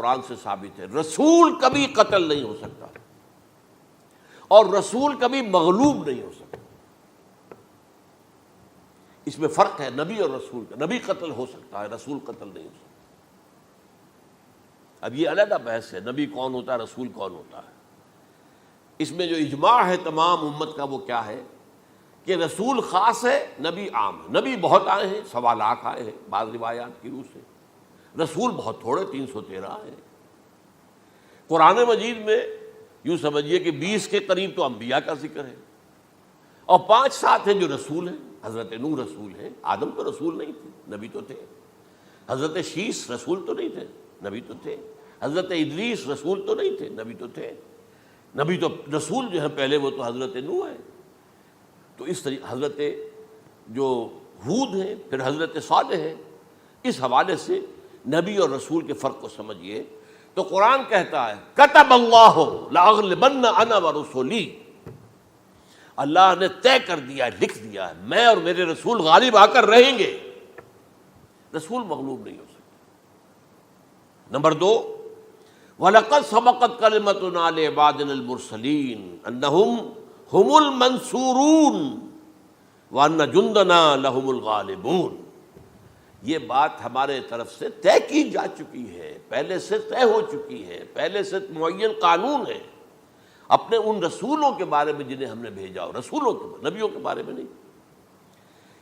قرآن سے ثابت ہے رسول کبھی قتل نہیں ہو سکتا اور رسول کبھی مغلوب نہیں ہو سکتا. اس میں فرق ہے نبی اور رسول کا. نبی قتل ہو سکتا ہے، رسول قتل نہیں ہو سکتا. اب یہ علیحدہ بحث ہے نبی کون ہوتا ہے، رسول کون ہوتا ہے. اس میں جو اجماع ہے تمام امت کا وہ کیا ہے کہ رسول خاص ہے، نبی عام ہے. نبی بہت آئے ہیں، 1.25 لاکھ آئے ہیں بعض روایات کی روح سے. رسول بہت تھوڑے 313 ہیں. قرآن مجید میں یوں سمجھیے کہ 20 کے قریب تو انبیاء کا ذکر ہے اور 5-7 ہیں جو رسول ہیں. حضرت نوح رسول ہیں، آدم تو رسول نہیں تھے، نبی تو تھے. حضرت شیس رسول تو نہیں تھے، نبی تو تھے. حضرت ادریس رسول تو نہیں تھے، نبی تو تھے. نبی تو رسول جو ہے پہلے وہ تو حضرت نوح ہے. تو اس طریقے حضرت جو ہود ہیں، پھر حضرت صالح ہیں. اس حوالے سے نبی اور رسول کے فرق کو سمجھیے. تو قرآن کہتا ہے کتب اللہ لاغلبن انا ورسلی، اللہ نے طے کر دیا ہے، لکھ دیا ہے میں اور میرے رسول غالب آ کر رہیں گے. رسول مغلوب نہیں ہو سکتا. نمبر 2، وَلَقَدْ سَبَقَتْ كَلِمَتُنَا لِعِبَادِنَا الْمُرْسَلِينَ أَنَّهُمْ هُمُ الْمَنْصُورُونَ وَأَنَّ جُنْدَنَا لَهُمُ الْغَالِبُونَ. یہ بات ہمارے طرف سے طے کی جا چکی ہے، پہلے سے طے ہو چکی ہے، پہلے سے معین قانون ہے اپنے ان رسولوں کے بارے میں جنہیں ہم نے بھیجا ہو. رسولوں کے، نبیوں کے بارے میں نہیں،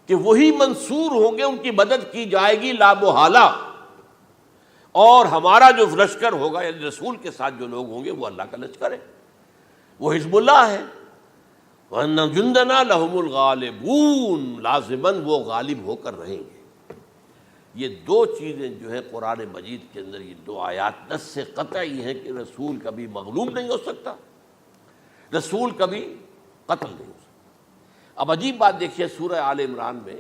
کہ وہی منصور ہوں گے، ان کی مدد کی جائے گی لا محالہ. اور ہمارا جو لشکر ہوگا یعنی رسول کے ساتھ جو لوگ ہوں گے وہ اللہ کا لشکر ہے، وہ حزب اللہ ہے. وَأَنَّ جُنْدَنَا لَهُمُ الْغَالِبُونَ، لازماً وہ غالب ہو کر رہیں گے. یہ 2 چیزیں جو ہے قرآن مجید کے اندر، یہ 2 آیات نص سے قطعی ہیں کہ رسول کبھی مغلوب نہیں ہو سکتا، رسول کبھی قتل نہیں ہو سکتا. اب عجیب بات دیکھیے سورہ آل عمران میں،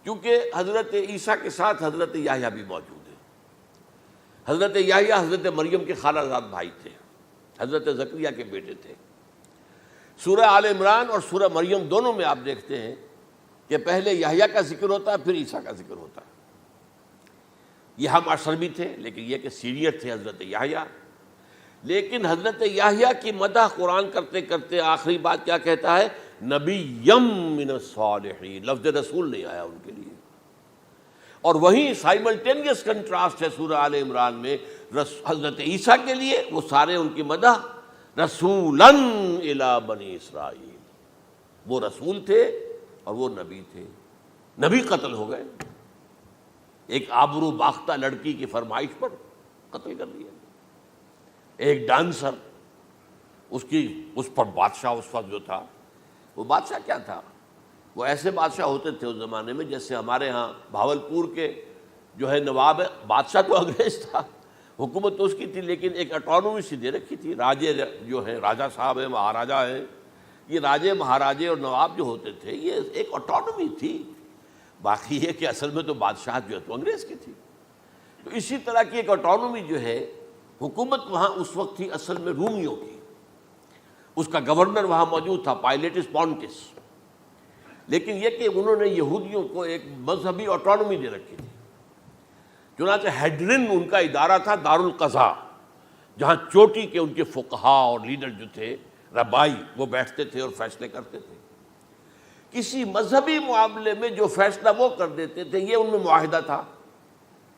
کیونکہ حضرت عیسیٰ کے ساتھ حضرت یحییٰ بھی موجود ہیں. حضرت یحییٰ حضرت مریم کے خالہ زاد بھائی تھے، حضرت زکریا کے بیٹے تھے. سورہ آل عمران اور سورہ مریم دونوں میں آپ دیکھتے ہیں کہ پہلے یحییٰ کا ذکر ہوتا ہے، پھر عیسیٰ کا ذکر ہوتا ہے. یہ ہم عصر بھی تھے، لیکن یہ کہ سینئر تھے حضرت یحییٰ. لیکن حضرت یحییٰ کی مدح قرآن کرتے کرتے آخری بات کیا کہتا ہے؟ نبیم من الصالحین. لفظ رسول نہیں آیا ان کے لیے. اور وہیں سائملٹینیس کنٹراسٹ ہے سورہ آل عمران میں حضرت عیسیٰ کے لیے، وہ سارے ان کی مدح رسولاً الی بنی اسرائیل. وہ رسول تھے اور وہ نبی تھے. نبی قتل ہو گئے، ایک آبرو باختہ لڑکی کی فرمائش پر قتل کر دیا. ایک ڈانسر، اس پر بادشاہ اس وقت جو تھا، وہ بادشاہ کیا تھا؟ وہ ایسے بادشاہ ہوتے تھے اس زمانے میں جیسے ہمارے ہاں بھاولپور کے جو ہے نواب ہے. بادشاہ تو انگریز تھا، حکومت تو اس کی تھی، لیکن ایک اٹانومی سی دے رکھی تھی. راجے جو ہیں، راجہ صاحب ہیں، مہاراجہ ہیں، یہ راجے مہاراجے اور نواب جو ہوتے تھے یہ ایک اٹانومی تھی. باقی یہ کہ اصل میں تو بادشاہ جو ہے تو انگریز کی تھی. تو اسی طرح کی ایک اٹانومی جو ہے حکومت وہاں اس وقت تھی اصل میں رومیوں کی. اس کا گورنر وہاں موجود تھا پائلیٹس پونٹس. لیکن یہ کہ انہوں نے یہودیوں کو ایک مذہبی اٹانومی دے رکھی تھی. چنانچہ ہیڈرن ان کا ادارہ تھا، دارالقضاء، جہاں چوٹی کے ان کے فقہاء اور لیڈر جو تھے، ربائی، وہ بیٹھتے تھے اور فیصلے کرتے تھے. کسی مذہبی معاملے میں جو فیصلہ وہ کر دیتے تھے یہ ان میں معاہدہ تھا.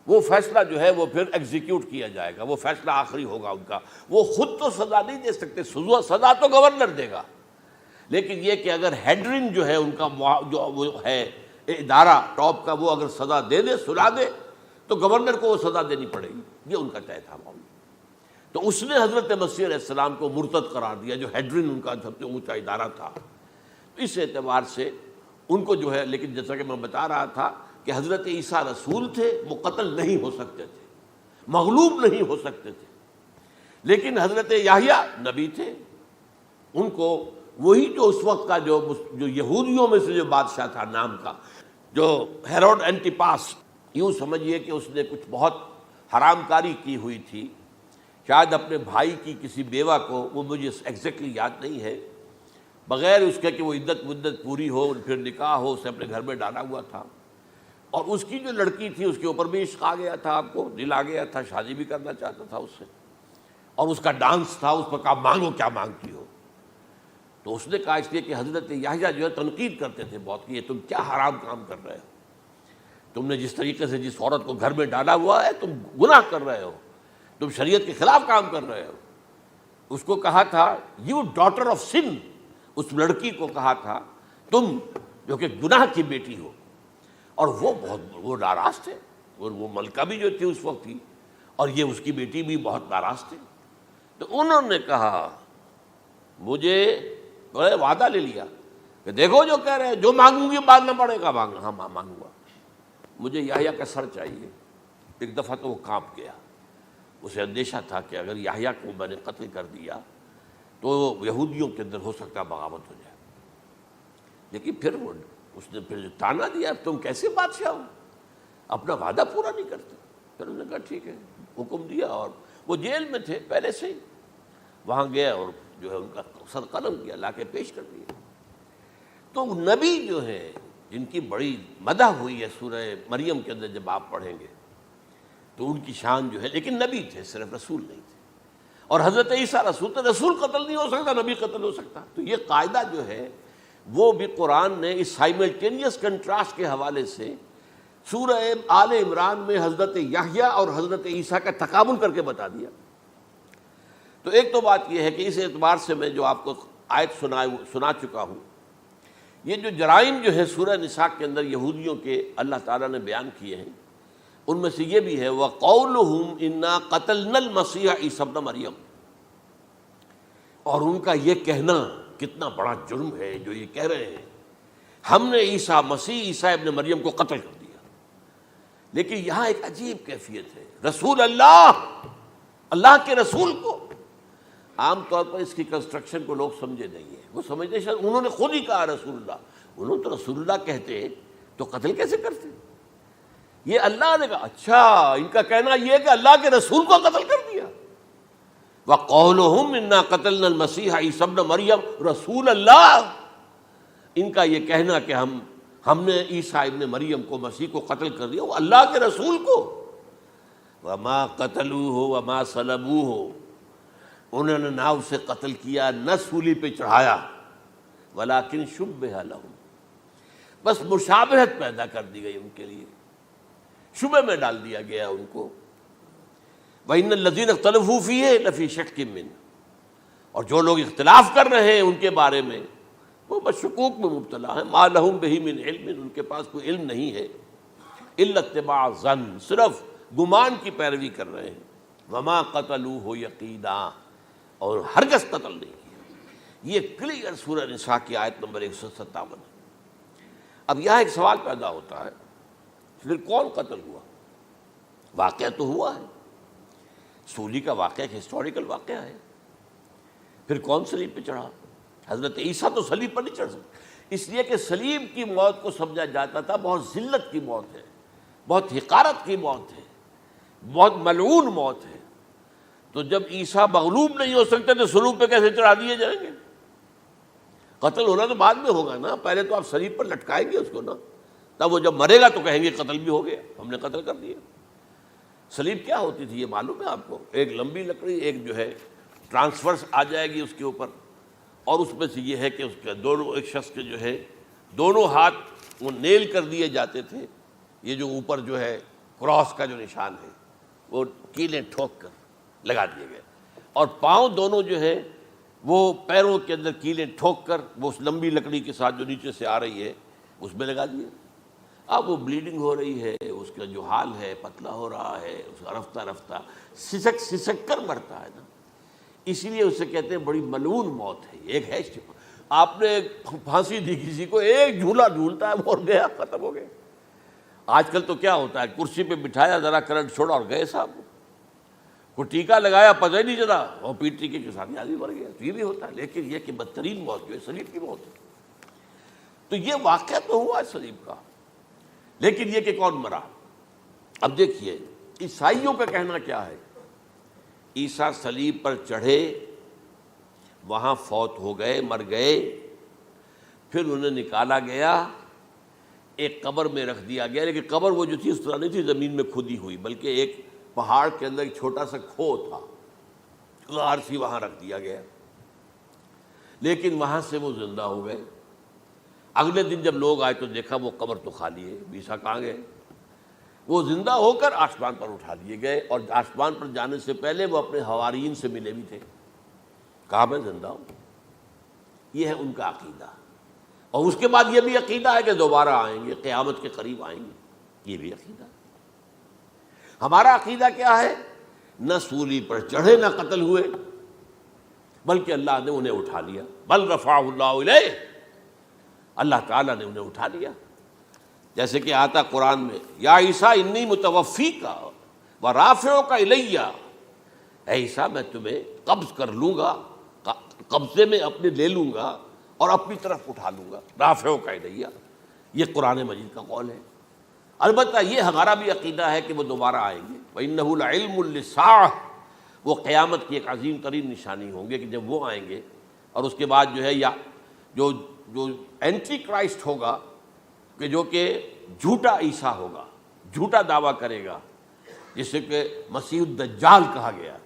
وہ فیصلہ جو ہے وہ پھر ایگزیکیوٹ کیا جائے گا، وہ فیصلہ آخری ہوگا ان کا. وہ خود تو سزا نہیں دے سکتے، سزا تو گورنر دے گا. لیکن یہ کہ اگر ہیڈرن جو ہے ان کا جو وہ ہے ادارہ ٹاپ کا، وہ اگر سزا دے دے، سلا دے، تو گورنر کو وہ سزا دینی پڑے گی. یہ ان کا طے تھا معاملہ. تو اس نے حضرت مسیح علیہ السلام کو مرتد قرار دیا، جو ہیڈرن ان کا سب سے اونچا ادارہ تھا. اس اعتبار سے ان کو جو ہے، لیکن جیسا کہ میں بتا رہا تھا کہ حضرت عیسیٰ رسول تھے، وہ قتل نہیں ہو سکتے تھے، مغلوب نہیں ہو سکتے تھے. لیکن حضرت یحییٰ نبی تھے، ان کو وہی جو اس وقت کا جو یہودیوں میں سے جو بادشاہ تھا نام کا، جو ہیروڈ اینٹیپاس، یوں سمجھیے کہ اس نے کچھ بہت حرام کاری کی ہوئی تھی، شاید اپنے بھائی کی کسی بیوہ کو، وہ مجھے ایگزیکٹلی یاد نہیں ہے، بغیر اس کے کہ وہ عدت مدت پوری ہو پھر نکاح ہو، اسے اپنے گھر میں ڈالا ہوا تھا. اور اس کی جو لڑکی تھی اس کے اوپر بھی عشق آ گیا تھا، آپ کو دل آ گیا تھا، شادی بھی کرنا چاہتا تھا اس سے، اور اس کا ڈانس تھا، اس پر کہا مانگو کیا مانگتی ہو. تو اس نے کہا، اس لیے کہ حضرت یحییٰ جو ہے تنقید کرتے تھے بہت کہ یہ تم کیا حرام کام کر رہے ہو، تم نے جس طریقے سے جس عورت کو گھر میں ڈالا ہوا ہے تم گناہ کر رہے ہو، تم شریعت کے خلاف کام کر رہے ہو. اس کو کہا تھا یو ڈاٹر آف سن، اس لڑکی کو کہا تھا تم جو کہ گناہ کی بیٹی ہو. اور وہ ناراض تھے، اور وہ ملکہ بھی جو تھی اس وقت تھی، اور یہ اس کی بیٹی بھی بہت ناراض تھے. تو انہوں نے کہا، مجھے وعدہ لے لیا کہ دیکھو جو کہہ رہے ہیں، جو مانگوں گی مانگنا پڑے گا. ہاں مانگوں گا. مجھے یحییٰ کا سر چاہیے. ایک دفعہ تو وہ کانپ گیا، اسے اندیشہ تھا کہ اگر یحییٰ کو میں نے قتل کر دیا تو یہودیوں کے اندر ہو سکتا ہے بغاوت ہو جائے. لیکن پھر اس نے پھر تانا دیا، تم کیسے بادشاہ ہو، اپنا وعدہ پورا نہیں کرتے. پھر انہوں نے کہا ٹھیک ہے، حکم دیا. اور وہ جیل میں تھے پہلے سے ہی، وہاں گیا اور جو ہے ان کا سر قلم کیا، لا کے پیش کر دیا. تو نبی جو ہے جن کی بڑی مدح ہوئی ہے سورہ مریم کے اندر، جب آپ پڑھیں گے تو ان کی شان جو ہے، لیکن نبی تھے، صرف رسول نہیں تھے. اور حضرت عیسیٰ رسول تھے، رسول قتل نہیں ہو سکتا، نبی قتل ہو سکتا. تو یہ قاعدہ جو ہے وہ بھی قرآن نے اس سائملٹینیس کنٹراسٹ کے حوالے سے سورہ آل عمران میں حضرت یحییٰ اور حضرت عیسیٰ کا تقابل کر کے بتا دیا. تو ایک تو بات یہ ہے کہ اس اعتبار سے میں جو آپ کو آیت سنا چکا ہوں، یہ جو جرائم جو ہے سورہ نساء کے اندر یہودیوں کے اللہ تعالیٰ نے بیان کیے ہیں، ان میں سے یہ بھی ہے وَقَوْلُهُمْ إِنَّا قَتَلْنَا الْمَسِيحَ عِيسَىٰ ابْنَ مَرْيَمَ. اور ان کا یہ کہنا کتنا بڑا جرم ہے جو یہ کہہ رہے ہیں ہم نے عیسیٰ ابن مریم کو قتل کر دیا. لیکن یہاں ایک عجیب کیفیت ہے، رسول اللہ کے رسول کو. عام طور پر اس کی کنسٹرکشن کو لوگ سمجھے نہیں ہیں، وہ سمجھتے ہیں انہوں نے خود ہی کہا رسول اللہ. انہوں تو رسول اللہ کہتے تو قتل کیسے کرتے؟ یہ اللہ نے کہا. اچھا، ان کا کہنا یہ ہے کہ اللہ کے رسول کو قتل کر دیا. وَقَوْلُهُمْ إِنَّا قَتَلْنَا الْمَسِيحَ عِيسَىٰ ابْنَ مَرْيَمَ رسول اللہ. ان کا یہ کہنا کہ ہم نے عیسیٰ ابن مریم کو، مسیح کو قتل کر دیا، وہ اللہ کے رسول کو. وَمَا قَتَلُوهُ وَمَا صَلَبُوهُ، انہوں نے نہ اسے قتل کیا نہ سولی پہ چڑھایا، وَلَٰكِن شُبِّهَ لَهُمْ، بس مشابہت پیدا کر دی گئی ان کے لیے، شبہ میں ڈال دیا گیا ان کو. وَإِنَّ الَّذِينَ اخْتَلَفُوا فِيهِ لَفِي شَكٍّ مِّنْهُ، اور جو لوگ اختلاف کر رہے ہیں ان کے بارے میں وہ بس شکوک میں مبتلا ہیں. مَا لَهُم بِهِ مِنْ عِلْمٍ، ان کے پاس کوئی علم نہیں ہے. إِلَّا اتِّبَاعَ الظَّنِّ، صرف گمان کی پیروی کر رہے ہیں. وَمَا قَتَلُوهُ يَقِينًا، اور ہرگز قتل نہیں کیا. یہ کلیئر سورہ نساء کی آیت نمبر 157 ہے. اب یہاں ایک سوال پیدا ہوتا ہے، پھر کون قتل ہوا؟ واقعہ تو ہوا ہے، سولی کا واقعہ ایک ہسٹوریکل واقعہ ہے. پھر کون صلیب پہ چڑھا؟ حضرت عیسیٰ تو صلیب پر نہیں چڑھ سکتے، اس لیے کہ صلیب کی موت کو سمجھا جاتا تھا بہت ذلت کی موت ہے، بہت حقارت کی موت ہے، بہت ملعون موت ہے. تو جب عیسیٰ مغلوب نہیں ہو سکتے تو صلیب پہ کیسے چڑھا دیے جائیں گے؟ قتل ہونا تو بعد میں ہوگا نا، پہلے تو آپ صلیب پر لٹکائیں گے اس کو نا، تب وہ جب مرے گا تو کہیں گے قتل بھی ہو گیا، ہم نے قتل کر دیا. صلیب کیا ہوتی تھی یہ معلوم ہے آپ کو؟ ایک لمبی لکڑی، ایک جو ہے ٹرانسفرس آ جائے گی اس کے اوپر، اور اس میں سے یہ ہے کہ اس کے دونوں، ایک شخص کے جو ہے دونوں ہاتھ وہ نیل کر دیے جاتے تھے. یہ جو اوپر جو ہے کراس کا جو نشان ہے وہ کیلیں ٹھوک کر لگا دیے گئے، اور پاؤں دونوں جو ہے وہ پیروں کے اندر کیلیں ٹھوک کر وہ اس لمبی لکڑی کے ساتھ جو نیچے سے آ رہی ہے اس میں لگا دیے. اب وہ بلیڈنگ ہو رہی ہے، اس کا جو حال ہے پتلا ہو رہا ہے، اس کا رفتہ رفتہ سسک کر مرتا ہے نا. اسی لیے اسے کہتے ہیں بڑی ملعون موت ہے. ایک ہے آپ نے پھانسی دی کسی کو، ایک جھولا جھولتا ہے وہ گیا، ختم ہو گیا. آج کل تو کیا ہوتا ہے، کرسی پہ بٹھایا، ذرا کرنٹ چھوڑا اور گئے صاحب. کوئی ٹیکا لگایا، پتہ ہی نہیں چلا، اور پیٹ ٹیکے کے ساتھ آدمی مر گیا. تو یہ بھی ہوتا ہے. لیکن یہ کہ بدترین موت جو ہے صلیب کی موت ہے. تو یہ واقعہ تو ہوا ہے صلیب کا، لیکن یہ کہ کون مرا؟ اب دیکھیے عیسائیوں کا کہنا کیا ہے. عیسیٰ صلیب پر چڑھے، وہاں فوت ہو گئے، مر گئے، پھر انہیں نکالا گیا، ایک قبر میں رکھ دیا گیا، لیکن قبر وہ جو تھی اس طرح نہیں تھی زمین میں کھدی ہوئی، بلکہ ایک پہاڑ کے اندر ایک چھوٹا سا کھو تھا، غار سی، وہاں رکھ دیا گیا، لیکن وہاں سے وہ زندہ ہو گئے۔ اگلے دن جب لوگ آئے تو دیکھا وہ قبر تو خالی ہے، عیسیٰ کہاں گئے؟ وہ زندہ ہو کر آسمان پر اٹھا لیے گئے، اور آسمان پر جانے سے پہلے وہ اپنے حواریین سے ملے بھی تھے، کہا میں زندہ ہوں۔ یہ ہے ان کا عقیدہ، اور اس کے بعد یہ بھی عقیدہ ہے کہ دوبارہ آئیں گے، قیامت کے قریب آئیں گے، یہ بھی عقیدہ ہے۔ ہمارا عقیدہ کیا ہے؟ نہ سولی پر چڑھے نہ قتل ہوئے، بلکہ اللہ نے انہیں اٹھا لیا، بل رفعہ اللہ الیہ، اللہ تعالیٰ نے انہیں اٹھا لیا۔ جیسے کہ آتا قرآن میں، یا عیسیٰ انی متوفیک ورافعک الیہ، اے عیسیٰ میں تمہیں قبض کر لوں گا، قبضے میں اپنے لے لوں گا اور اپنی طرف اٹھا لوں گا، رافعک الیہ، یہ قرآن مجید کا قول ہے۔ البتہ یہ ہمارا بھی عقیدہ ہے کہ وہ دوبارہ آئیں گے، وَإِنَّهُ لَعِلْمٌ لِلسَّاعَةِ، وہ قیامت کی ایک عظیم ترین نشانی ہوں گے کہ جب وہ آئیں گے، اور اس کے بعد جو ہے یا جو اینٹی کرائسٹ ہوگا، کہ جو کہ جھوٹا عیسیٰ ہوگا، جھوٹا دعویٰ کرے گا، جسے کہ مسیح الدجال کہا گیا،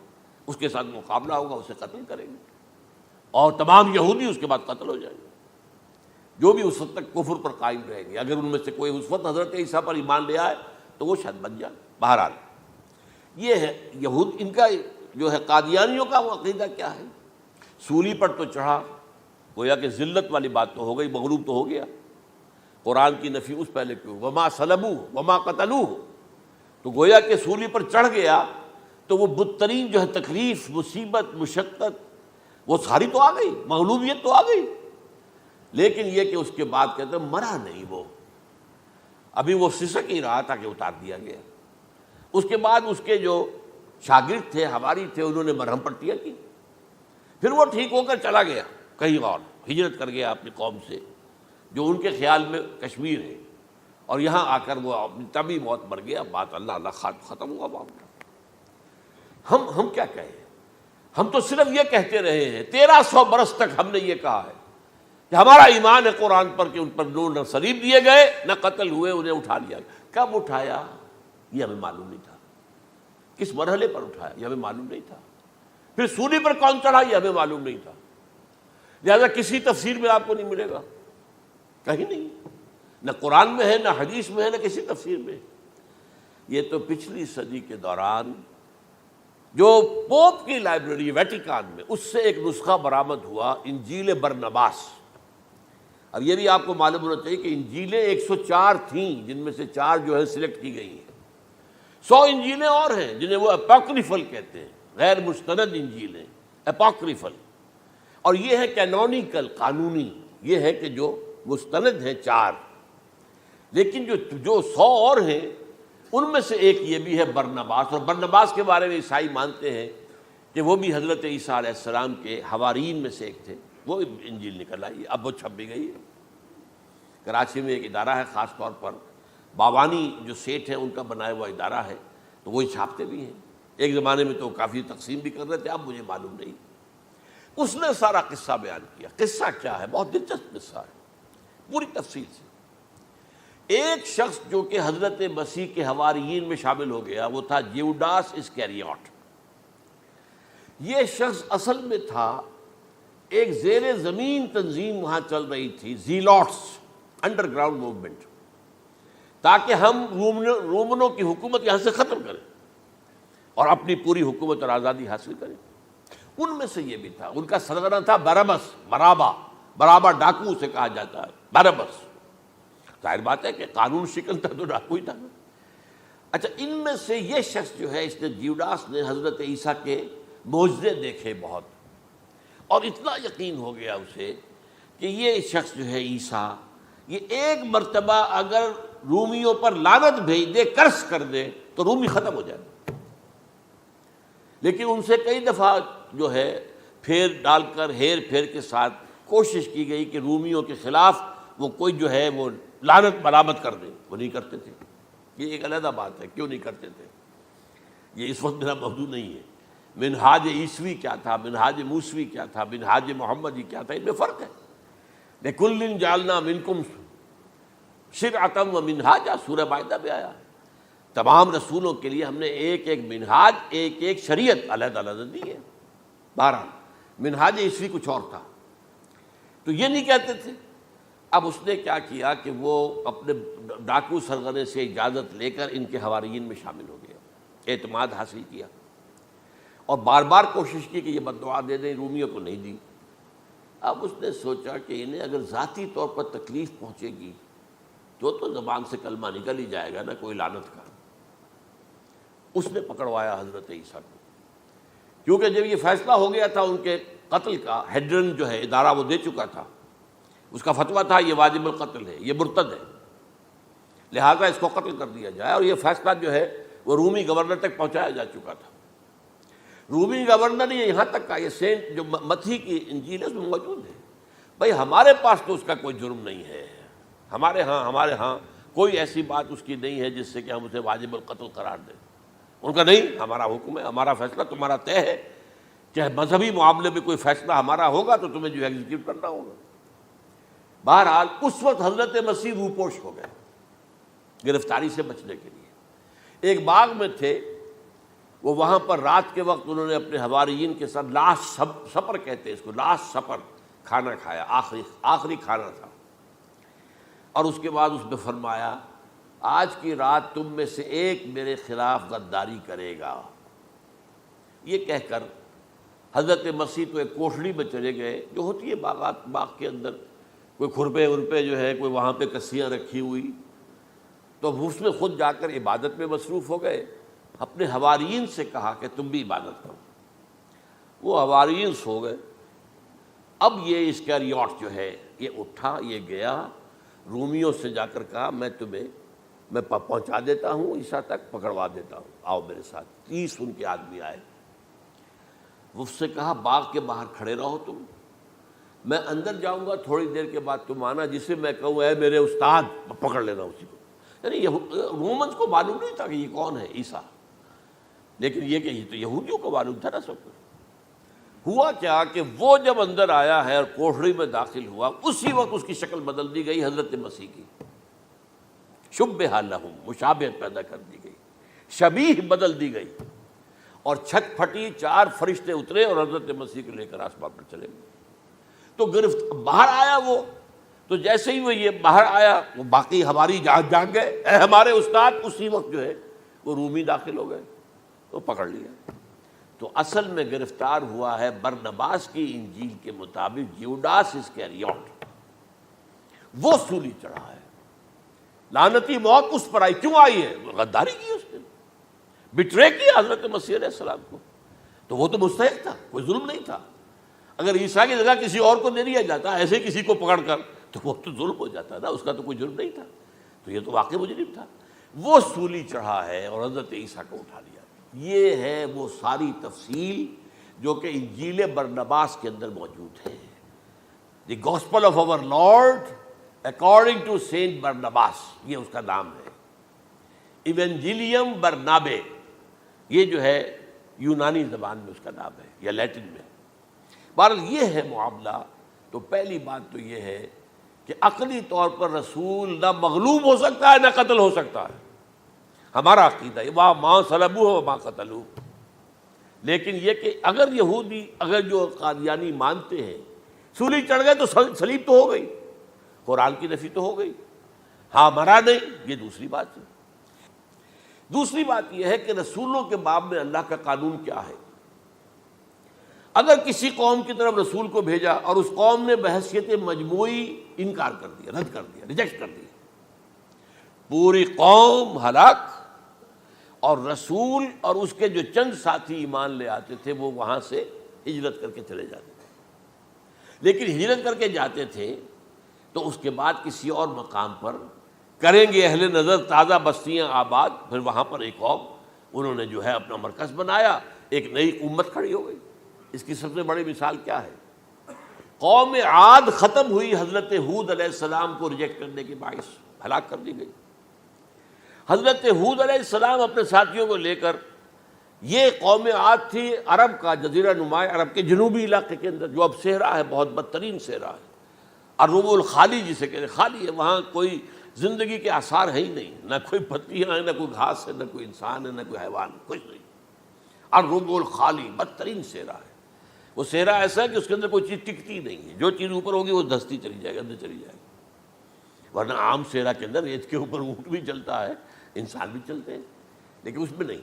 اس کے ساتھ مقابلہ ہوگا، اسے قتل کریں گے، اور تمام یہودی اس کے بعد قتل ہو جائیں گے، جو بھی اس وقت تک کفر پر قائم رہیں گے۔ اگر ان میں سے کوئی اس وقت حضرت عیسیٰ پر ایمان لے آئے تو وہ شاید بن جائے۔ بہرحال یہ ہے یہود، ان کا جو ہے قادیانیوں کا وہ عقیدہ کیا ہے؟ سولی پر تو چڑھا، گویا کہ ذلت والی بات تو ہو گئی، مغلوب تو ہو گیا، قرآن کی نفی اس پہلے کیوں، وما صلبوہ وما قتلوہ، تو گویا کہ سولی پر چڑھ گیا تو وہ بدترین جو ہے تکلیف، مصیبت، مشقت، وہ ساری تو آ گئی، مغلوبیت تو آ گئی، لیکن یہ کہ اس کے بعد کہتے ہیں مرا نہیں، وہ ابھی وہ سسک ہی رہا تھا کہ اتار دیا گیا۔ اس کے بعد اس کے جو شاگرد تھے، حواری تھے، انہوں نے مرہم پٹیاں کی، پھر وہ ٹھیک ہو کر چلا گیا کہیں اور، ہجرت کر گیا اپنی قوم سے جو ان کے خیال میں کشمیر ہے، اور یہاں آ کر وہ اپنی طبی موت مر گیا۔ بات اللہ ختم ہوا معاملہ۔ ہم کیا کہیں؟ ہم تو صرف یہ کہتے رہے ہیں، 1300 برس تک ہم نے یہ کہا ہے کہ ہمارا ایمان ہے قرآن پر کہ ان پر نہ صلیب دیے گئے نہ قتل ہوئے، انہیں اٹھا لیا۔ کب اٹھایا یہ ہمیں معلوم نہیں تھا، کس مرحلے پر اٹھایا یہ ہمیں معلوم نہیں تھا، پھر سولی پر کون چڑھا یہ ہمیں معلوم نہیں تھا، لہذا کسی تفسیر میں آپ کو نہیں ملے گا، کہیں نہیں، نہ قرآن میں ہے، نہ حدیث میں ہے، نہ کسی تفسیر میں۔ یہ تو پچھلی صدی کے دوران جو پوپ کی لائبریری ویٹیکان میں، اس سے ایک نسخہ برآمد ہوا، انجیل برنباس۔ اب یہ بھی آپ کو معلوم ہونا چاہیے کہ انجیلیں 104 تھیں، جن میں سے 4 جو ہے سلیکٹ کی گئی ہیں، 100 انجیلیں اور ہیں جنہیں وہ اپوکریفل کہتے ہیں، غیر مستند انجیلیں، اپوکریفل، اور یہ ہے کینونیکل، قانونی، یہ ہے کہ جو مستند ہیں 4، لیکن جو 100 اور ہیں ان میں سے ایک یہ بھی ہے برنباس، اور برنباس کے بارے میں عیسائی مانتے ہیں کہ وہ بھی حضرت عیسیٰ علیہ السلام کے حواریین میں سے ایک تھے۔ وہ انجیل نکل آئی، اب وہ چھپ بھی گئی ہے۔ کراچی میں ایک ادارہ ہے، خاص طور پر باوانی جو سیٹھ ہیں ان کا بنایا ہوا ادارہ ہے، تو وہی چھاپتے بھی ہیں۔ ایک زمانے میں تو کافی تقسیم بھی کر رہے تھے، اب مجھے معلوم نہیں۔ اس نے سارا قصہ بیان کیا۔ قصہ کیا ہے؟ بہت دلچسپ قصہ ہے، پوری تفصیل سے۔ ایک شخص جو کہ حضرت مسیح کے حواریین میں شامل ہو گیا، وہ تھا جیوڈاس اسکیریوٹ۔ یہ شخص اصل میں تھا ایک زیر زمین تنظیم وہاں چل رہی تھی، زیلوٹس، انڈر گراؤنڈ موومنٹ، تاکہ ہم رومنوں کی حکومت یہاں سے ختم کریں اور اپنی پوری حکومت اور آزادی حاصل کریں۔ ان میں سے یہ بھی تھا، ان کا سرغنہ تھا برابس، برابا ڈاکو سے کہا جاتا ہے، برابس۔ ظاہر بات ہے کہ قانون شکن تھا تو ڈاکو ہی تھا۔ اچھا، ان میں سے یہ شخص جو ہے، اس نے جیوڈاس نے حضرت عیسیٰ کے معجزے دیکھے بہت، اور اتنا یقین ہو گیا اسے کہ یہ شخص جو ہے عیسیٰ، یہ ایک مرتبہ اگر رومیوں پر لعنت بھیج دے، کرس کر دے، تو رومی ختم ہو جائے۔ لیکن ان سے کئی دفعہ جو ہے پھیر ڈال کر، ہیر پھیر کے ساتھ کوشش کی گئی کہ رومیوں کے خلاف وہ کوئی جو ہے وہ لعنت ملامت کر دے، وہ نہیں کرتے تھے۔ یہ ایک علیحدہ بات ہے، کیوں نہیں کرتے تھے، یہ اس وقت میرا موضوع نہیں ہے۔ منہاج عیسوی کیا تھا، منہاج موسوی کیا تھا، منہاج محمدی کیا تھا، ان میں فرق ہے۔ لِكُلٍّ جَعَلْنَا مِنْكُمْ شرعۃ و منہاجا، سورہ مائدہ میں آیا ہے۔ تمام رسولوں کے لیے ہم نے ایک ایک منہاج، ایک ایک شریعت علیحدہ علیحدہ دی ہے۔ بہرحال منہاج عیسوی کچھ اور تھا، تو یہ نہیں کہتے تھے۔ اب اس نے کیا کیا کہ وہ اپنے ڈاکو سرغنے سے اجازت لے کر ان کے حواریین میں شامل ہو گیا، اعتماد حاصل کیا، اور بار بار کوشش کی کہ یہ بد دعا دے دیں، رومیوں کو نہیں دی۔ اب اس نے سوچا کہ انہیں اگر ذاتی طور پر تکلیف پہنچے گی تو زبان سے کلمہ نکل ہی جائے گا نا کوئی لعنت کا۔ اس نے پکڑوایا حضرت عیسیٰ کو، کیونکہ جب یہ فیصلہ ہو گیا تھا ان کے قتل کا، ہیڈرن جو ہے ادارہ وہ دے چکا تھا، اس کا فتویٰ تھا یہ واجب القتل ہے، یہ مرتد ہے، لہذا اس کو قتل کر دیا جائے، اور یہ فیصلہ جو ہے وہ رومی گورنر تک پہنچایا جا چکا تھا۔ رومی گورنر نے یہاں تک کہا، یہ سینٹ جو متی کی انجیل ہے اس میں موجود ہے، بھائی ہمارے پاس تو اس کا کوئی جرم نہیں ہے، ہمارے ہاں کوئی ایسی بات اس کی نہیں ہے جس سے کہ ہم اسے واجب القتل قرار دیں۔ ان کا نہیں، ہمارا حکم ہے، ہمارا فیصلہ تمہارا طے ہے، چاہے مذہبی معاملے میں کوئی فیصلہ ہمارا ہوگا تو تمہیں جو ایگزیکیوٹ کرنا ہوگا۔ بہرحال اس وقت حضرت مسیح روپوش ہو گئے گرفتاری سے بچنے کے لیے، ایک باغ میں تھے وہ، وہاں پر رات کے وقت انہوں نے اپنے حواریین کے ساتھ لاسٹ سپر کہتے ہیں اس کو، لاسٹ سپر کھانا کھایا، آخری کھانا تھا، اور اس کے بعد اس میں فرمایا آج کی رات تم میں سے ایک میرے خلاف غداری کرے گا۔ یہ کہہ کر حضرت مسیح تو ایک کوٹھڑی میں چلے گئے، جو ہوتی ہے باغ کے اندر، کوئی کھرپے ورپے جو ہے، کوئی وہاں پہ کسیاں رکھی ہوئی، تو اس میں خود جا کر عبادت میں مصروف ہو گئے۔ اپنے حواریین سے کہا کہ تم بھی عبادت کرو، وہ حواریین سو گئے۔ اب یہ اسکریوٹ جو ہے یہ اٹھا، یہ گیا رومیوں سے جا کر کہا میں پہنچا دیتا ہوں عیسیٰ تک، پکڑوا دیتا ہوں، آؤ میرے ساتھ۔ 30 ان کے آدمی آئے، اس سے کہا باغ کے باہر کھڑے رہو تم، میں اندر جاؤں گا، تھوڑی دیر کے بعد تم آنا، جسے میں کہوں اے میرے استاد، پکڑ لینا اسی کو۔ یعنی رومنز کو معلوم نہیں تھا کہ یہ کون ہے عیسیٰ، لیکن یہ کہ یہ تو یہودیوں کو معلوم تھا نا سب کچھ۔ ہوا کیا کہ وہ جب اندر آیا ہے اور کوٹھڑی میں داخل ہوا، اسی وقت اس کی شکل بدل دی گئی حضرت مسیح کی، شبہ لہم، مشابہت پیدا کر دی گئی، شبیہ بدل دی گئی، اور چھت پھٹی، 4 فرشتے اترے اور حضرت مسیح کو لے کر آسمان پر چلے گئے۔ تو باہر آیا وہ، تو جیسے ہی وہ یہ باہر آیا، وہ باقی ہماری جان گئے، اے ہمارے استاد، اسی وقت جو ہے وہ رومی داخل ہو گئے، تو پکڑ لیا۔ تو اصل میں گرفتار ہوا ہے برنباس کی انجیل کے مطابق یوڈاس اسکریوٹ، وہ سولی چڑھا ہے، لعنتی موت اس پر آئی۔ کیوں آئی ہے؟ غداری کی اس نے، بٹرے کیا حضرت مسیح علیہ السلام کو، تو وہ تو مستحق تھا، کوئی ظلم نہیں تھا۔ اگر عیسیٰ کی جگہ کسی اور کو دے دیا جاتا ایسے کسی کو پکڑ کر، تو وہ تو ظلم ہو جاتا نا، اس کا تو کوئی جرم نہیں تھا، تو یہ تو واقعی مجرم تھا۔ وہ سولی چڑھا ہے اور حضرت عیسیٰ کو اٹھا لیا۔ یہ ہے وہ ساری تفصیل جو کہ انجیل برنباس کے اندر موجود ہے، the gospel of our Lord according to Saint Barnabas, یہ اس کا نام ہے، ایونجیلیم برنابے، یہ جو ہے یونانی زبان میں اس کا نام ہے یا لیٹن میں۔ بہرحال یہ ہے معاملہ۔ تو پہلی بات تو یہ ہے کہ عقلی طور پر رسول نہ مغلوب ہو سکتا ہے نہ قتل ہو سکتا ہے، ہمارا عقیدہ ہے، وہاں ماں صلبوہ و ماں قتلوہ۔ لیکن یہ کہ اگر یہودی، اگر جو قادیانی مانتے ہیں سولی چڑھ گئے تو صلیب تو ہو گئی، قرآن کی نفی تو ہو گئی، ہاں مرا نہیں، یہ دوسری بات ہے۔ دوسری بات یہ ہے کہ رسولوں کے باب میں اللہ کا قانون کیا ہے۔ اگر کسی قوم کی طرف رسول کو بھیجا اور اس قوم نے بحیثیت مجموعی انکار کر دیا، رد کر دیا، ریجیکٹ کر دیا، پوری قوم ہلاک، اور رسول اور اس کے جو چند ساتھی ایمان لے آتے تھے وہ وہاں سے ہجرت کر کے چلے جاتے تھے۔ لیکن ہجرت کر کے جاتے تھے تو اس کے بعد کسی اور مقام پر کریں گے اہل نظر تازہ بستیاں آباد، پھر وہاں پر ایک قوم انہوں نے جو ہے اپنا مرکز بنایا، ایک نئی امت کھڑی ہو گئی۔ اس کی سب سے بڑی مثال کیا ہے؟ قوم عاد ختم ہوئی حضرت ہود علیہ السلام کو ریجیکٹ کرنے کے باعث، ہلاک کر دی گئی۔ حضرت ہود علیہ السلام اپنے ساتھیوں کو لے کر، یہ قوم عاد تھی عرب کا جزیرہ نما عرب کے جنوبی علاقے کے اندر، جو اب صحرا ہے، بہت بدترین صحرا ہے، الربع الخالی جسے کہتے ہیں، خالی ہے، وہاں کوئی زندگی کے آثار ہیں ہی نہیں، نہ کوئی پتیاں ہیں، نہ کوئی گھاس ہے، نہ کوئی انسان ہے، نہ کوئی حیوان، کچھ نہیں۔ الربع الخالی، بدترین صحرا ہے وہ۔ صحرا ایسا ہے کہ اس کے اندر کوئی چیز ٹکتی نہیں ہے، جو چیز اوپر ہوگی وہ دھستی چلی جائے گی، اندر چلی جائے گی۔ ورنہ عام صحرا کے اندر ریت کے اوپر اونٹ بھی چلتا ہے، انسان بھی چلتے ہیں، لیکن اس میں نہیں۔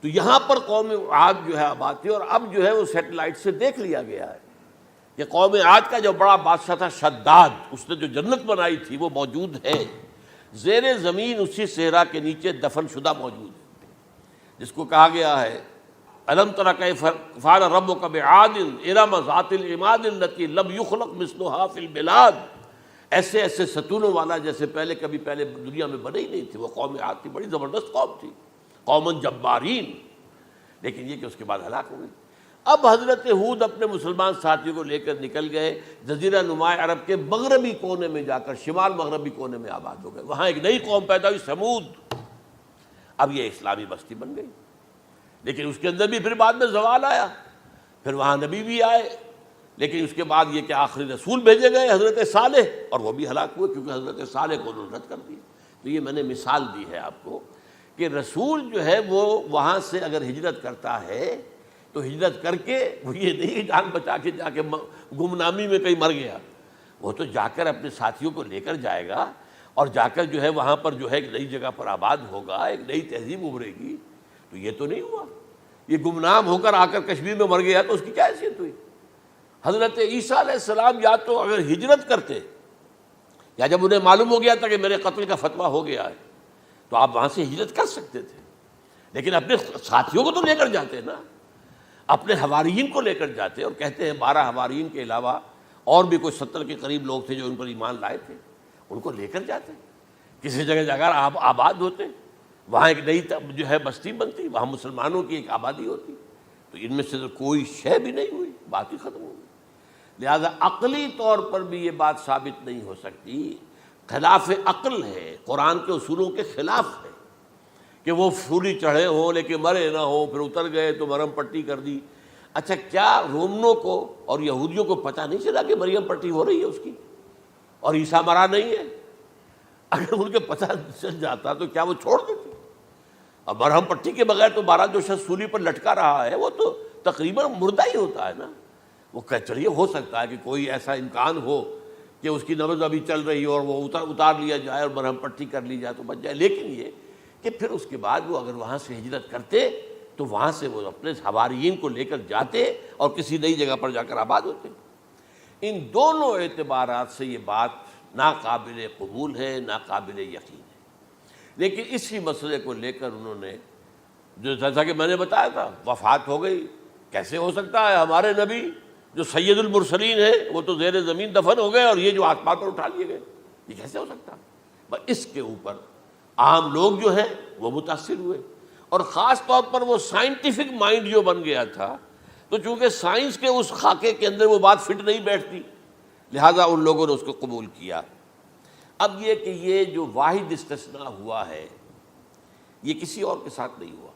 تو یہاں پر قوم عاد جو ہے آباد تھی، اور اب جو ہے وہ سیٹلائٹ سے دیکھ لیا گیا ہے کہ قوم عاد کا جو بڑا بادشاہ تھا شداد، اس نے جو جنت بنائی تھی وہ موجود ہے زیر زمین، اسی صحرا کے نیچے دفن شدہ موجود ہے، جس کو کہا گیا ہے الم تر کیف فعل ربک بعاد ارم ذات العماد التی لم یخلق مثلها فی البلاد۔ ایسے ایسے ستونوں والا جیسے پہلے دنیا میں بنے ہی نہیں تھے۔ وہ قوم عاد تھی، بڑی زبردست قوم تھی، قومن جبارین، لیکن یہ کہ اس کے بعد ہلاک ہو گئی۔ اب حضرت ہود اپنے مسلمان ساتھیوں کو لے کر نکل گئے، جزیرہ نماء عرب کے مغربی کونے میں جا کر، شمال مغربی کونے میں آباد ہو گئے۔ وہاں ایک نئی قوم پیدا ہوئی، سمود۔ اب یہ اسلامی بستی بن گئی، لیکن اس کے اندر بھی پھر بعد میں زوال آیا، پھر وہاں نبی بھی آئے، لیکن اس کے بعد یہ کہ آخری رسول بھیجے گئے حضرت صالح، اور وہ بھی ہلاک ہوئے کیونکہ حضرت صالح کو انہوں نے رد کر دیا۔ تو یہ میں نے مثال دی ہے آپ کو کہ رسول جو ہے وہ وہاں سے اگر ہجرت کرتا ہے تو ہجرت کر کے وہ یہ نہیں جان بچا کے جا کے گمنامی میں کہیں مر گیا، وہ تو جا کر اپنے ساتھیوں کو لے کر جائے گا، اور جا کر جو ہے وہاں پر جو ہے ایک نئی جگہ پر آباد ہوگا، ایک نئی تہذیب ابھرے گی۔ تو یہ تو نہیں ہوا، یہ گمنام ہو کر آ کر کشمیر میں مر گیا تو اس کی کیا حیثیت ہوئی؟ حضرت عیسیٰ علیہ السلام یا تو اگر ہجرت کرتے، یا جب انہیں معلوم ہو گیا تھا کہ میرے قتل کا فتویٰ ہو گیا ہے، تو آپ وہاں سے ہجرت کر سکتے تھے، لیکن اپنے ساتھیوں کو تو لے کر جاتے نا، اپنے حواریین کو لے کر جاتے، اور کہتے ہیں 12 حواریین کے علاوہ اور بھی کوئی 70 کے قریب لوگ تھے جو ان پر ایمان لائے تھے، ان کو لے کر جاتے، کسی جگہ جا کر آباد ہوتے، وہاں ایک نئی جو ہے بستی بنتی، وہاں مسلمانوں کی ایک آبادی ہوتی۔ تو ان میں سے تو کوئی شے بھی نہیں ہوئی، بات ہی ختم ہو گئی۔ لہذا عقلی طور پر بھی یہ بات ثابت نہیں ہو سکتی، خلاف عقل ہے، قرآن کے اصولوں کے خلاف ہے کہ وہ پھولی چڑھے ہوں لیکن مرے نہ ہوں، پھر اتر گئے تو مرہم پٹی کر دی۔ اچھا، کیا رومنوں کو اور یہودیوں کو پتہ نہیں چلا کہ مریم پٹی ہو رہی ہے اس کی، اور عیسیٰ مرا نہیں ہے؟ اگر ان کے پتہ چل جاتا تو کیا وہ چھوڑ دیتے؟ اب مرہم پٹی کے بغیر تو 12 جو شخص سولی پر لٹکا رہا ہے وہ تو تقریباً مردہ ہی ہوتا ہے نا۔ وہ کہ چلیے ہو سکتا ہے کہ کوئی ایسا امکان ہو کہ اس کی نبض ابھی چل رہی ہو اور وہ اتار لیا جائے اور مرہم پٹی کر لی جائے تو بچ جائے، لیکن یہ کہ پھر اس کے بعد وہ اگر وہاں سے ہجرت کرتے تو وہاں سے وہ اپنے حواریین کو لے کر جاتے اور کسی نئی جگہ پر جا کر آباد ہوتے۔ ان دونوں اعتبارات سے یہ بات ناقابل قبول ہے، ناقابل یقین ہے۔ لیکن اسی مسئلے کو لے کر انہوں نے، جو جیسا کہ میں نے بتایا تھا، وفات ہو گئی، کیسے ہو سکتا ہے ہمارے نبی جو سید المرسلین ہیں وہ تو زیر زمین دفن ہو گئے اور یہ جو آسمان پر اٹھا لیے گئے، یہ کیسے ہو سکتا؟ بس اس کے اوپر عام لوگ جو ہیں وہ متاثر ہوئے، اور خاص طور پر وہ سائنٹیفک مائنڈ جو بن گیا تھا، تو چونکہ سائنس کے اس خاکے کے اندر وہ بات فٹ نہیں بیٹھتی، لہٰذا ان لوگوں نے اس کو قبول کیا۔ اب یہ کہ یہ جو واحد استثناء ہوا ہے یہ کسی اور کے ساتھ نہیں ہوا۔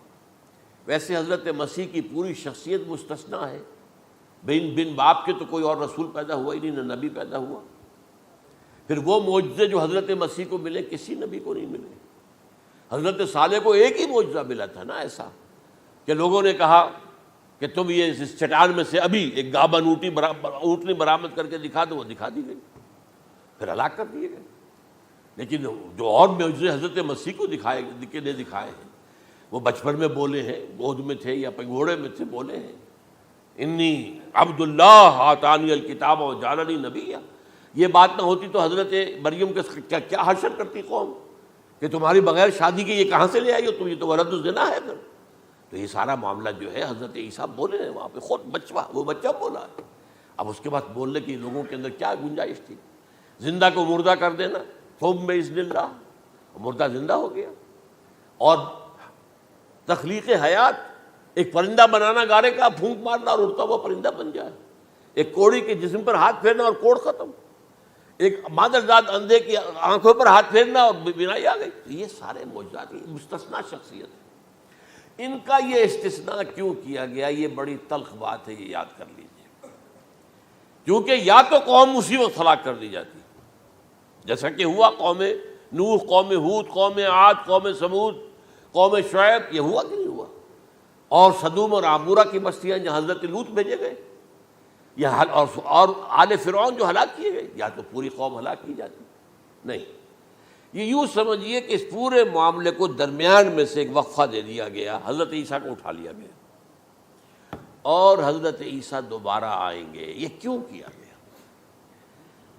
ویسے حضرت مسیح کی پوری شخصیت مستثنیٰ ہے، بن باپ کے تو کوئی اور رسول پیدا ہوا ہی نہیں، نہ نبی پیدا ہوا۔ پھر وہ معجزے جو حضرت مسیح کو ملے کسی نبی کو نہیں ملے۔ حضرت صالح کو ایک ہی معجزہ ملا تھا نا ایسا کہ لوگوں نے کہا کہ تم یہ اس چٹان میں سے ابھی ایک گابن اونٹنی برآمد کر کے دکھا دو، وہ دکھا دی گئی، پھر ہلاک کر دیے گئے۔ لیکن جو اور معجزے حضرت مسیح کو دکھائے ہیں وہ بچپن میں بولے ہیں، گود میں تھے یا پگھوڑے میں تھے، بولے ہیں انی عبد اللہ آتانی الکتاب وجعلنی نبیا۔ یہ بات نہ ہوتی تو حضرت مریم کے کیا حشر کرتی قوم کہ تمہاری بغیر شادی کے یہ کہاں سے لے آئی ہو تم، یہ تو ولد الزنا ہے۔ پھر تو یہ سارا معاملہ جو ہے حضرت عیسیٰ بولے ہیں وہاں پہ، خود وہ بچہ بولا ہے۔ اب اس کے بعد بولنے کی لوگوں کے اندر کیا گنجائش تھی؟ زندہ کو مردہ کر دینا، ثم بإذن اللہ، مردہ زندہ ہو گیا۔ اور تخلیق حیات، ایک پرندہ بنانا گارے کا، پھونک مارنا اور اڑتا ہوا پرندہ بن جائے، ایک کوڑی کے جسم پر ہاتھ پھیرنا اور کوڑ ختم، ایک مادرزاد اندھے کی آنکھوں پر ہاتھ پھیرنا اور بینائی آ گئی۔ یہ سارے معجزات مستثنیٰ شخصیت ہے۔ ان کا یہ استثناء کیوں کیا گیا، یہ بڑی تلخ بات ہے، یہ یاد کر لیجیے، کیونکہ یا تو قوم اسی وقت ہلاک کر دی جاتی جیسا کہ ہوا قوم نوح، قوم ہود، قوم عاد، قوم سمود، قوم شعیب، یہ ہوا کہ نہیں ہوا؟ اور صدوم اور عمورہ کی بستیاں جہاں حضرت لوط بھیجے گئے، اور آل فرعون جو ہلاک کیے گئے، یا تو پوری قوم ہلاک کی جاتی؟ نہیں، یہ یوں سمجھیے کہ اس پورے معاملے کو درمیان میں سے ایک وقفہ دے دیا گیا، حضرت عیسیٰ کو اٹھا لیا گیا، اور حضرت عیسیٰ دوبارہ آئیں گے۔ یہ کیوں کیا گیا؟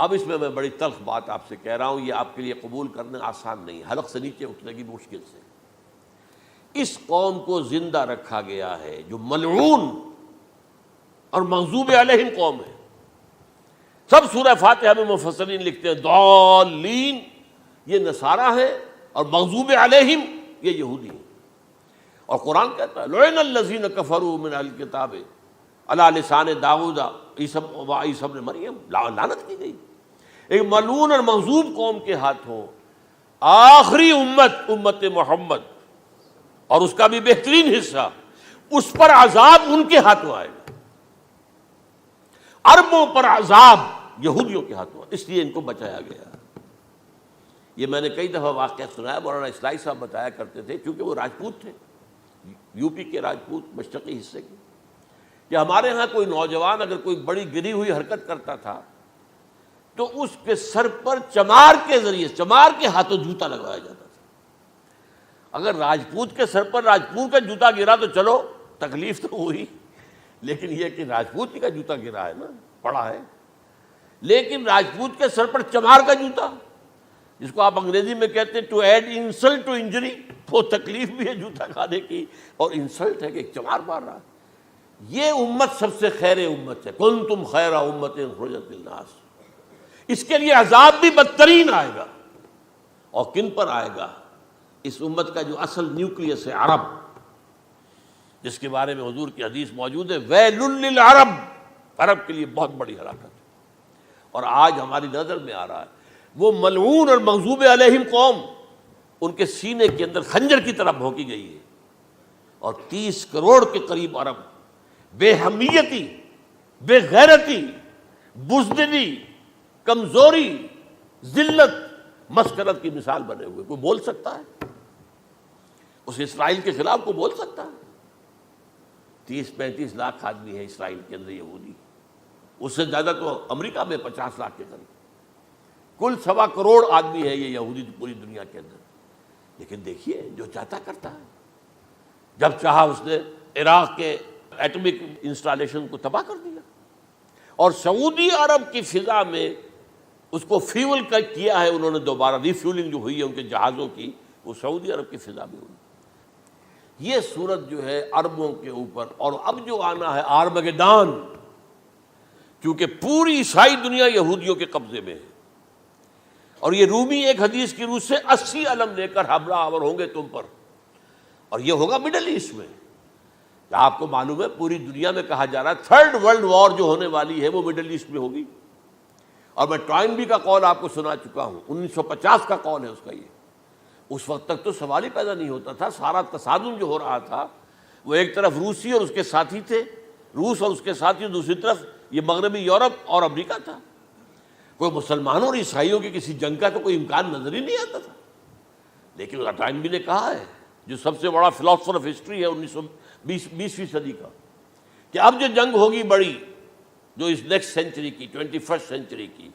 اب اس میں بڑی تلخ بات آپ سے کہہ رہا ہوں، یہ آپ کے لیے قبول کرنا آسان نہیں، حلق سے نیچے اٹھنے کی مشکل سے۔ اس قوم کو زندہ رکھا گیا ہے جو ملعون اور مغضوب علیہم قوم ہے۔ سب سورہ فاتحہ میں مفسرین لکھتے ہیں ضالین یہ نصارہ ہیں، اور مغضوب علیہم یہ یہودی ہیں۔ اور قرآن کہتا ہے لعن الذین کفروا من اہل الکتاب علی لسان داؤد وعیسی ابن مریم، لعنت کی گئی ایک ملعون اور مغضوب قوم کے ہاتھوں آخری امت محمد، اور اس کا بھی بہترین حصہ، اس پر عذاب ان کے ہاتھوں آئے گا۔ عربوں پر عذاب یہودیوں کے ہاتھوں، اس لیے ان کو بچایا گیا۔ یہ میں نے کئی دفعہ واقعہ سنایا، مولانا اصلاحی صاحب بتایا کرتے تھے، کیونکہ وہ راجپوت تھے، یو پی کے راجپوت، مشرقی حصے کے، کہ ہمارے ہاں کوئی نوجوان اگر کوئی بڑی گری ہوئی حرکت کرتا تھا تو اس کے سر پر چمار کے ذریعے، چمار کے ہاتھوں جوتا لگوایا جاتا تھا۔ اگر راجپوت کے سر پر راجپوت کا جوتا گرا تو چلو تکلیف تو ہوئی، لیکن یہ کہ راجپوت کا جوتا گرا ہے نا، پڑا ہے، لیکن راجپوت کے سر پر چمار کا جوتا، جس کو آپ انگریزی میں کہتے ہیں to add insult to injury, وہ تکلیف بھی ہے جوتا کھانے کی، اور انسلٹ ہے کہ ایک چمار مار رہا ہے۔ یہ امت سب سے خیر امت ہے، کنتم خیر امت اخرجت للناس۔ اس کے لیے عذاب بھی بدترین آئے گا، اور کن پر آئے گا؟ اس امت کا جو اصل نیوکلیس ہے عرب، جس کے بارے میں حضور کی حدیث موجود ہے ویل للعرب، عرب کے لیے بہت بڑی ہلاکت ہے۔ اور آج ہماری نظر میں آ رہا ہے وہ ملعون اور مغضوب علیہم قوم، ان کے سینے کے اندر خنجر کی طرح بھونکی گئی ہے، اور 30 کروڑ کے قریب عرب بے حمیتی، بے غیرتی، بزدلی، کمزوری، ذلت، مسکنت کی مثال بنے ہوئے۔ کوئی بول سکتا ہے اس اسرائیل کے خلاف؟ کوئی بول سکتا ہے؟ 30-35 لاکھ آدمی ہے اسرائیل کے اندر یہودی، اس سے زیادہ تو امریکہ میں 50 لاکھ کے قریب، کل 1.25 کروڑ آدمی ہے یہ یہودی پوری دنیا کے اندر۔ لیکن دیکھیے جو چاہتا کرتا ہے، جب چاہا اس نے عراق کے ایٹمک انسٹالیشن کو تباہ کر دیا، اور سعودی عرب کی فضا میں اس کو فیول کیا ہے انہوں نے، دوبارہ ری فیولنگ جو ہوئی ہے ان کے جہازوں کی، وہ سعودی عرب کی فضا میں ہوئی۔ یہ صورت جو ہے عربوں کے اوپر، اور اب جو آنا ہے آرمگیدان، کیونکہ پوری عیسائی دنیا یہودیوں کے قبضے میں ہے، اور یہ رومی ایک حدیث کی روح سے 80 علم لے کر حملہ آور ہوں گے تم پر، اور یہ ہوگا مڈل ایسٹ میں۔ آپ کو معلوم ہے پوری دنیا میں کہا جا رہا ہے 3rd ورلڈ وار جو ہونے والی ہے وہ مڈل ایسٹ میں ہوگی، اور میں ٹوائنبی کا قول آپ کو سنا چکا ہوں، 1950 کا قول ہے اس کا۔ یہ اس وقت تک تو سوال ہی پیدا نہیں ہوتا تھا، سارا تصادم جو ہو رہا تھا وہ ایک طرف روسی اور اس کے ساتھی تھے، روس اور اس کے ساتھی، دوسری طرف یہ مغربی یورپ اور امریکہ تھا۔ کوئی مسلمانوں اور عیسائیوں کی کسی جنگ کا تو کوئی امکان نظر ہی نہیں آتا تھا۔ لیکن ٹائنبی نے کہا ہے، جو سب سے بڑا فلاسفر آف ہسٹری ہے 20ویں صدی کا، کہ اب جو جنگ ہوگی بڑی، جو اس نیکسٹ سینچری کی، 21st سینچری کی،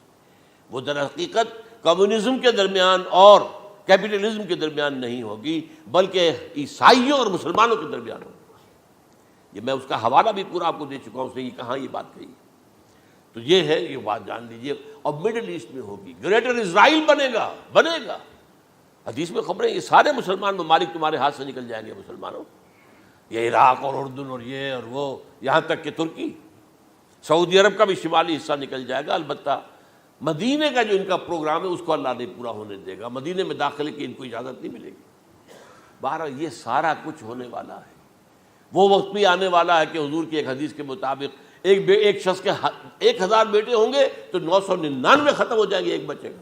وہ در حقیقت کمیونزم کے درمیان اور کیپٹلزم کے درمیان نہیں ہوگی، بلکہ عیسائیوں اور مسلمانوں کے درمیان ہوگی۔ یہ میں اس کا حوالہ بھی پورا آپ کو دے چکا ہوں، اس نے یہ کہاں یہ بات کہی۔ تو یہ ہے، یہ بات جان لیجئے، اور مڈل ایسٹ میں ہوگی، گریٹر اسرائیل بنے گا۔ حدیث میں خبریں، یہ سارے مسلمان ممالک تمہارے ہاتھ سے نکل جائیں گے مسلمانوں، یہ عراق اور اردن اور یہ اور وہ، یہاں تک کہ ترکی، سعودی عرب کا بھی شمالی حصہ نکل جائے گا۔ البتہ مدینے کا جو ان کا پروگرام ہے اس کو اللہ نہیں پورا ہونے دے گا، مدینے میں داخلے کی ان کو اجازت نہیں ملے گی۔ بہرحال یہ سارا کچھ ہونے والا ہے۔ وہ وقت بھی آنے والا ہے کہ حضور کی ایک حدیث کے مطابق ایک شخص کے 1000 بیٹے ہوں گے تو 999 ختم ہو جائیں گے، ایک بچے گا۔